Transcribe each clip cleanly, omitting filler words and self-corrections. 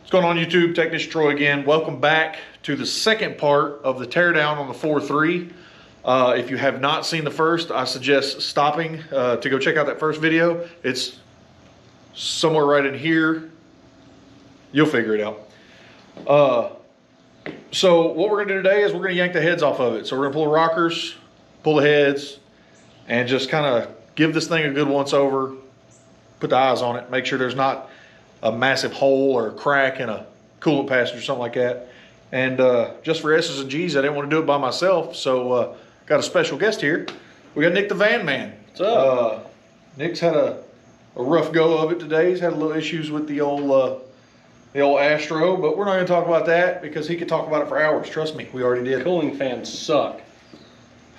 What's going on YouTube? Technician Troy again. Welcome back to the second part of the teardown on the 4.3. If you have not seen the first, I suggest stopping to go check out that first video. It's somewhere right in here. You'll figure it out. So what we're gonna do today is we're gonna yank the heads off of it. So we're gonna pull the rockers, pull the heads, and just kind of give this thing a good once over, put the eyes on it, make sure there's not a massive hole or a crack in a coolant passage or something like that. And just for S's and G's, I didn't want to do it by myself, so got a special guest here. We got Nick the Van Man. What's up? Nick's had a rough go of it today. He's had a little issues with the old Astro, but we're not going to talk about that because he could talk about it for hours. Trust me, we already did. Cooling fans suck.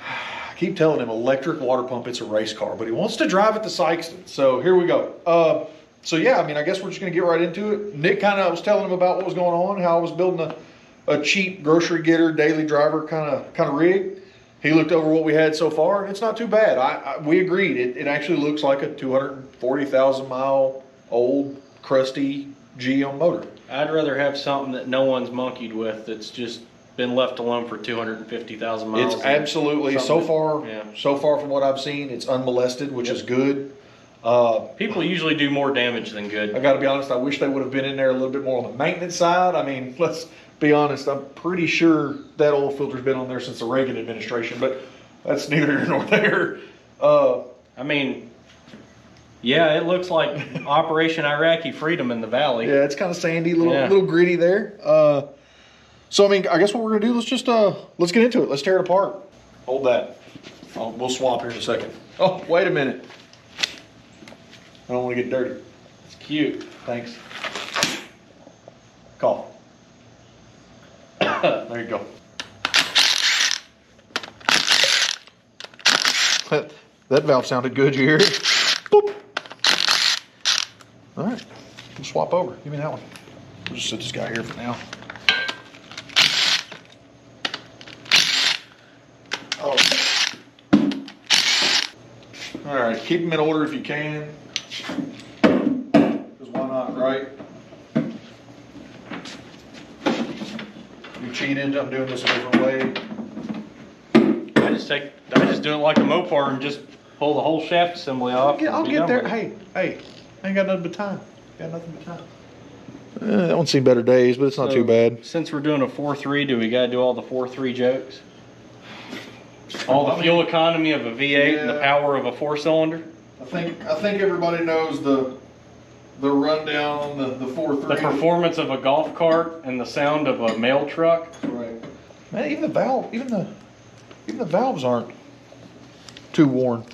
I keep telling him electric water pump, it's a race car, but he wants to drive it to Sykeston. So here we go. So yeah, I mean, I guess we're just gonna get right into it. Nick I was telling him about what was going on, how I was building a cheap grocery getter, daily driver kind of rig. He looked over what we had so far, and it's not too bad. We agreed. It actually looks like a 240,000 mile old, crusty GM motor. I'd rather have something that no one's monkeyed with that's just been left alone for 250,000 miles. It's absolutely, so far from what I've seen, it's unmolested, which is good. People usually do more damage than good. I got to be honest, I wish they would have been in there a little bit more on the maintenance side. I mean, let's be honest, I'm pretty sure that oil filter's been on there since the Reagan administration, but that's neither here nor there. I mean, yeah, it looks like Operation Iraqi Freedom in the valley. Yeah, it's kind of sandy, little gritty there. So I mean, I guess what we're gonna do, let's get into it. Let's tear it apart. Hold that. We'll swap here in a second. Oh, wait a minute. I don't want to get dirty. It's cute. Thanks. Call. There you go. That valve sounded good. You hear it? Boop. All right. We'll swap over. Give me that one. We'll just set this guy here for now. Oh. All right. Keep them in order if you can. Because why not, right? You cheated. I'm doing this a different way. I just do it like a Mopar and just pull the whole shaft assembly off. I'll get there. Hey, I ain't got nothing but time. Got nothing but time. That one's seen better days, but it's not too bad. Since we're doing a 4.3, do we got to do all the 4.3 jokes? All the fuel economy of a V8 and the power of a 4-cylinder? I think everybody knows the rundown on the 4.3. The performance of a golf cart and the sound of a mail truck. Right. Man, even the valves aren't too worn.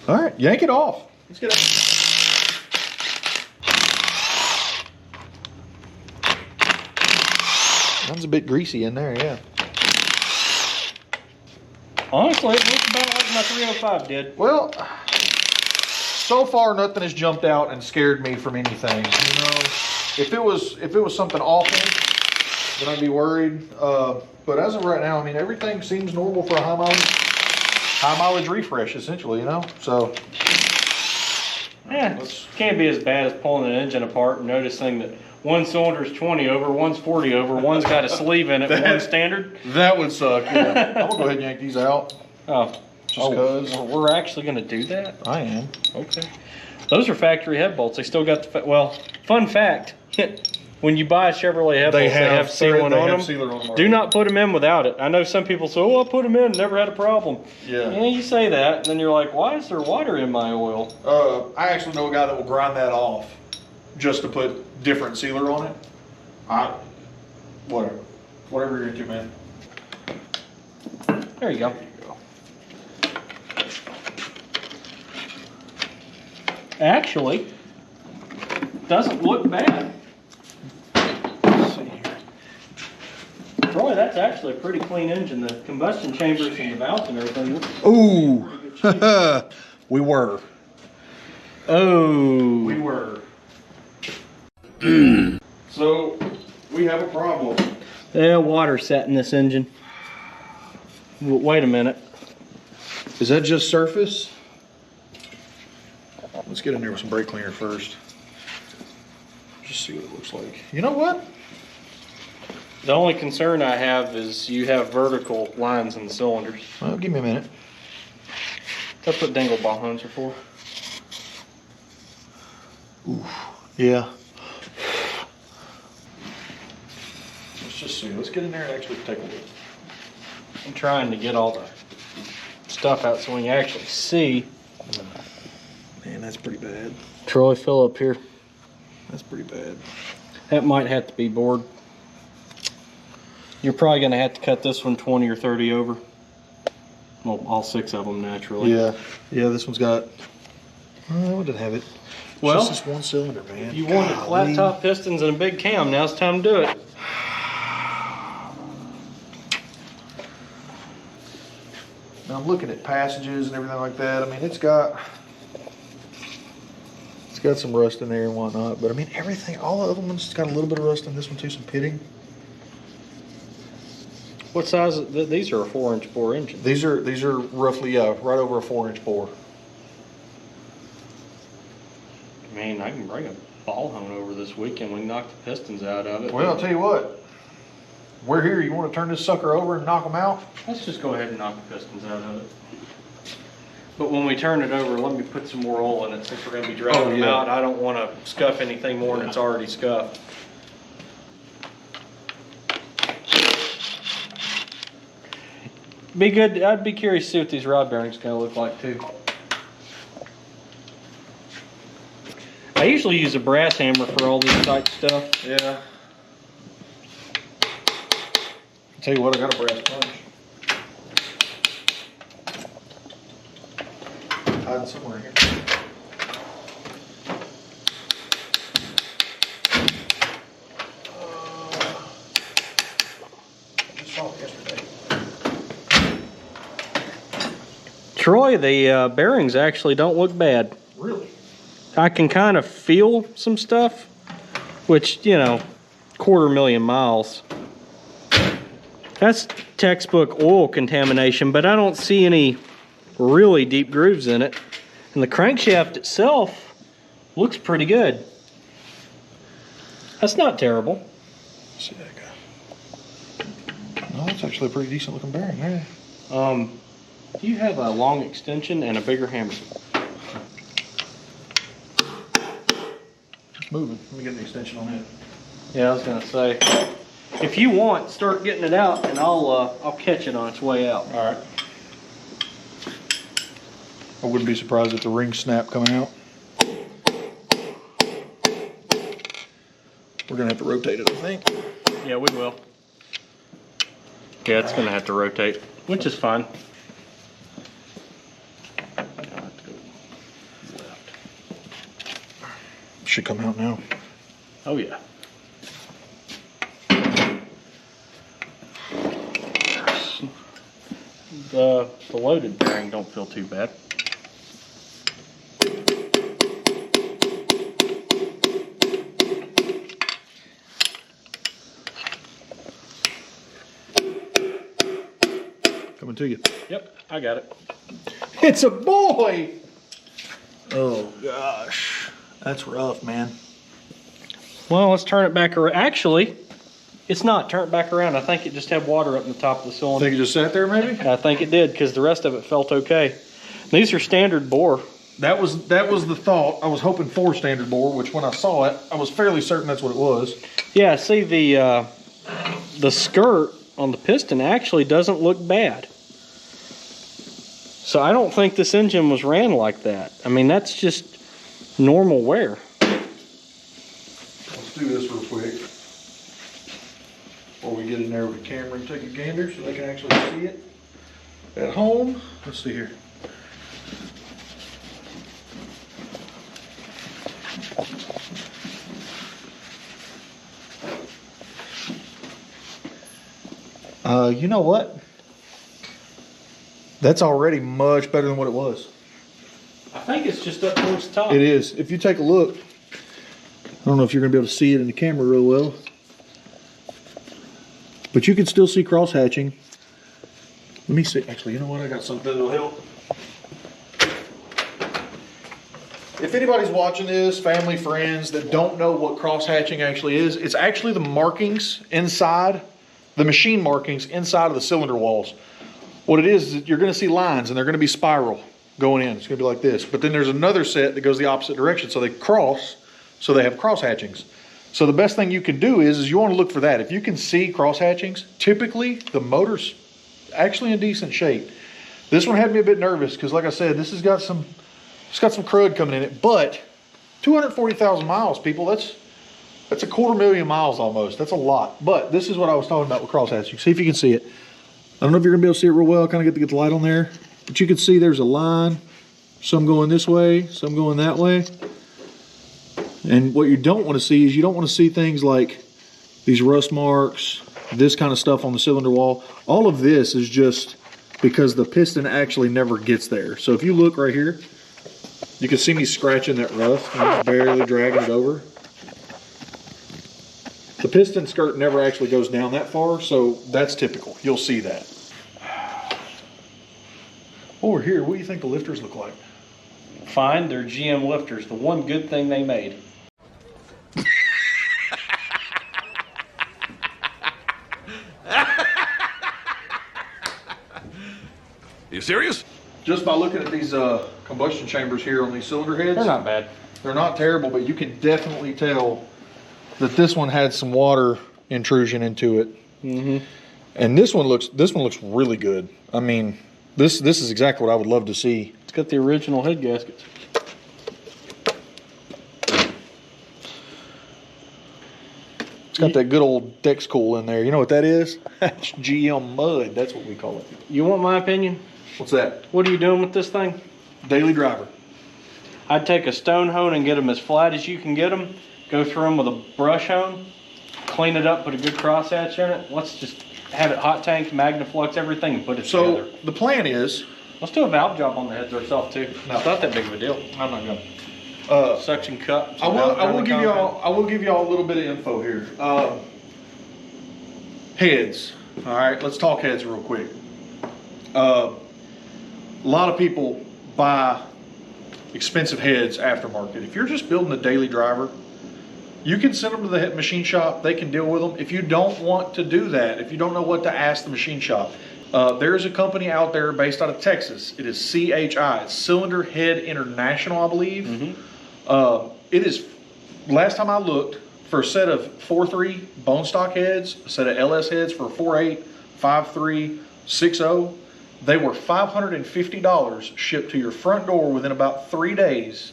All right, yank it off. Let's get it. Mine's a bit greasy in there, yeah. Honestly, it looks about like my 305 did. Well, so far nothing has jumped out and scared me from anything. You know, if it was something awful, then I'd be worried. But as of right now, I mean, everything seems normal for a high mileage refresh, essentially. You know, so yeah, can't be as bad as pulling an engine apart and noticing that one cylinder's 20 over, one's 40 over, one's got a sleeve in it, one's standard. That would suck. Yeah. I'm gonna go ahead and yank these out. Oh, just cause. We're actually gonna do that? I am. Okay. Those are factory head bolts. They still got the well. Fun fact: when you buy a Chevrolet head bolts, they have sealant on them. Do not put them in without it. I know some people say, "Oh, I put them in, never had a problem." Yeah. Yeah, you say that, and then you're like, "Why is there water in my oil?" I actually know a guy that will grind that off just to put different sealer on it. Whatever you're into, man. There you go. Actually, doesn't look bad. Let's see here. Troy, that's actually a pretty clean engine. The combustion chambers and the valves and everything. Ooh, we were. Oh, we were. So we have a problem. Yeah, water sat in this engine. Wait a minute. Is that just surface? Let's get in there with some brake cleaner first. Just see what it looks like. You know what? The only concern I have is you have vertical lines in the cylinders. Well, give me a minute. That's what dingle ball hones are for. Ooh, yeah. Let's just see. Let's get in there and actually take a look. I'm trying to get all the stuff out so we can actually see. Man, that's pretty bad. Troy, fill up here. That's pretty bad. That might have to be bored. You're probably going to have to cut this one 20 or 30 over. Well, all 6 of them naturally. Yeah, yeah. This one's got. What did it have it? Well, it's just this one cylinder, man. If you wanted flat top pistons and a big cam, now's the time to do it. Now I'm looking at passages and everything like that. I mean, it's got some rust in there and whatnot, but I mean everything, all the other ones got a little bit of rust in this one too, some pitting. What size? These are a 4-inch bore engine. These are roughly right over a 4-inch bore. I mean, I can bring a ball hone over this weekend. We can knock the pistons out of it. Well, I'll tell you what. We're here. You want to turn this sucker over and knock them out? Let's just go ahead and knock the pistons out of it. But when we turn it over, let me put some more oil in it since we're going to be driving them out. I don't want to scuff anything more than it's already scuffed. Be good. I'd be curious to see what these rod bearings are going to look like too. I usually use a brass hammer for all this type stuff. Yeah. I'll tell you what, I got a brass punch. Hiding somewhere here. Just saw it yesterday. Troy, the bearings actually don't look bad. Really? I can kind of feel some stuff, which, you know, 250,000 miles. That's textbook oil contamination, but I don't see any really deep grooves in it. And the crankshaft itself looks pretty good. That's not terrible. Let's see that guy. No, that's actually a pretty decent looking bearing there. You have a long extension and a bigger hammer. It's moving. Let me get the extension on it. Yeah, I was gonna say, if you want, start getting it out, and I'll catch it on its way out. All right. I wouldn't be surprised if the ring snap coming out. We're gonna have to rotate it, I think. Yeah, we will. Yeah, it's gonna have to rotate, which is fine. Should come out now. Oh yeah. The loaded bearing don't feel too bad. Coming to you. Yep, I got it. It's a boy! Oh gosh. That's rough, man. Well, let's turn it back around. Actually, it's not. Turn it back around. I think it just had water up in the top of the cylinder. Think it just sat there, maybe? I think it did, because the rest of it felt okay. These are standard bore. That was the thought. I was hoping for standard bore, which when I saw it, I was fairly certain that's what it was. Yeah, see the skirt on the piston actually doesn't look bad. So I don't think this engine was ran like that. I mean, that's just normal wear. Let's do this real quick before we get in there with the camera and take a gander so they can actually see it at home. Let's see here. You know what? That's already much better than what it was. I think it's just up towards the top. It is. If you take a look, I don't know if you're going to be able to see it in the camera real well, but you can still see cross hatching. Let me see. Actually, you know what? I got something that'll help. if anybody's watching this, family, friends that don't know what cross hatching actually is, it's actually the markings inside, the machine markings inside of the cylinder walls. What it is you're going to see lines, and they're going to be spiral going in. It's going to be like this. But then there's another set that goes the opposite direction, so they cross, so they have cross hatchings. So the best thing you can do is you want to look for that. If you can see cross hatchings, typically the motor's actually in decent shape. This one had me a bit nervous because, like I said, this has got some, it's got some crud coming in it. But 240,000 miles, people. That's 250,000 miles almost. That's a lot. But this is what I was talking about with cross hatching. See if you can see it. I don't know if you're gonna be able to see it real well. Kind of get the light on there, but you can see there's a line. Some going this way, some going that way. And what you don't want to see is you don't want to see things like these rust marks, this kind of stuff on the cylinder wall. All of this is just because the piston actually never gets there. So if you look right here, you can see me scratching that rust and I'm barely dragging it over. The piston skirt never actually goes down that far, so that's typical. You'll see that. Over here, what do you think the lifters look like? Fine, they're GM lifters. The one good thing they made. You serious? Just by looking at these combustion chambers here on these cylinder heads, They're not bad. They're not terrible, but you can definitely tell that this one had some water intrusion into it. Mm-hmm. And this one looks really good. I mean, this is exactly what I would love to see. It's got the original head gaskets. It's got that good old Dexcool in there. You know what that is? That's GM mud. That's what we call it. You want my opinion? What's that? What are you doing with this thing? Daily driver. I'd take a stone hone and get them as flat as you can get them. Go through them with a brush hone. Clean it up, put a good crosshatch in it. Let's just have it hot tanked, magnaflux everything, and put it together. So the plan is, let's do a valve job on the heads ourselves too. No. It's not that big of a deal. I'm not gonna. Suction cup. I will give y'all a little bit of info here. Heads. All right, let's talk heads real quick. A lot of people buy expensive heads aftermarket. If you're just building a daily driver, you can send them to the machine shop. They can deal with them. If you don't want to do that, if you don't know what to ask the machine shop, there's a company out there based out of Texas. It is CHI. It's Cylinder Head International, I believe. Mm-hmm. It is, last time I looked, for a set of 4.3 bone stock heads, a set of LS heads for 4.8, 5.3, 6.0, they were $550 shipped to your front door within about 3 days.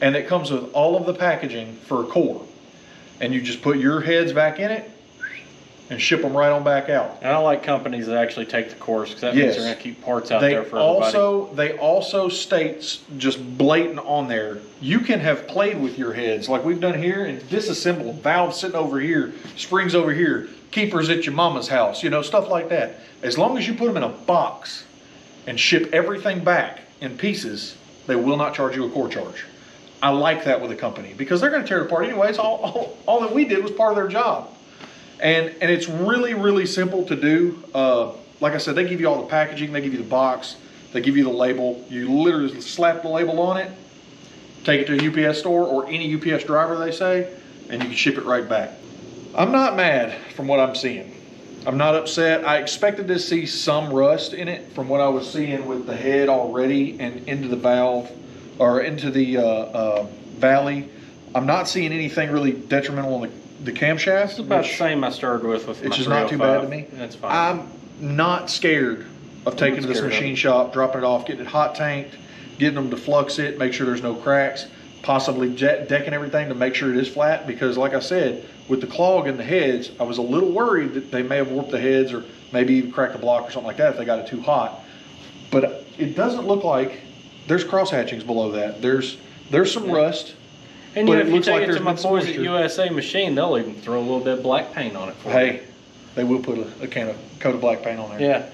And it comes with all of the packaging for a core. And you just put your heads back in it and ship them right on back out. And I like companies that actually take the course, because that means they're going to keep parts out there for everybody. They also state just blatant on there, you can have played with your heads like we've done here and disassembled valves sitting over here, springs over here, keepers at your mama's house, you know, stuff like that. As long as you put them in a box and ship everything back in pieces, they will not charge you a core charge. I like that with a company because they're going to tear it apart anyways. All that we did was part of their job. And it's really, really simple to do. Like I said, they give you all the packaging, they give you the box, they give you the label. You literally slap the label on it, take it to a UPS store or any UPS driver, they say, and you can ship it right back. I'm not mad from what I'm seeing. I'm not upset. I expected to see some rust in it from what I was seeing with the head already and into the valve or into the valley. I'm not seeing anything really detrimental on the camshaft. It's about the same I started with my 305. Which is not too bad to me. That's fine. I'm not scared of taking to this machine shop, dropping it off, getting it hot tanked, getting them to flux it, make sure there's no cracks, possibly decking everything to make sure it is flat. Because like I said, with the clog in the heads, I was a little worried that they may have warped the heads or maybe even cracked the block or something like that if they got it too hot. But it doesn't look like there's cross hatchings below that. There's some rust. And you know, if you take it to my boys at USA Machine, they'll even throw a little bit of black paint on it for you. Hey, they will put a coat of black paint on there. Yeah.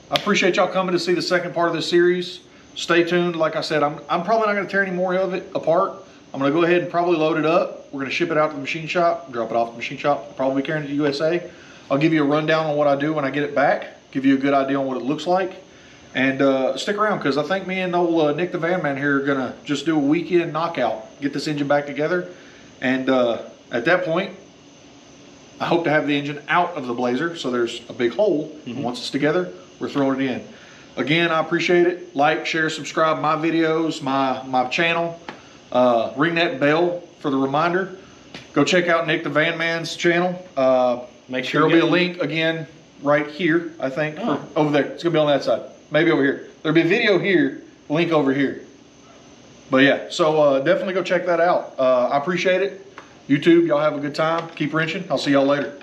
I appreciate y'all coming to see the second part of this series. Stay tuned. Like I said, I'm probably not going to tear any more of it apart. I'm going to go ahead and probably load it up. We're going to ship it out to the machine shop, drop it off to the machine shop, probably carrying it to USA. I'll give you a rundown on what I do when I get it back, give you a good idea on what it looks like. And stick around, because I think me and old Nick the Van Man here are gonna just do a weekend knockout, get this engine back together, and at that point, I hope to have the engine out of the Blazer, so there's a big hole. And once it's together, we're throwing it in. Again, I appreciate it. Like, share, subscribe my videos, my channel. Ring that bell for the reminder. Go check out Nick the Van Man's channel. Make sure there'll be a link again right here, I think, over there. It's gonna be on that side. Maybe over here. There'll be a video here, link over here. But yeah, so definitely go check that out. I appreciate it. YouTube, y'all have a good time. Keep wrenching. I'll see y'all later.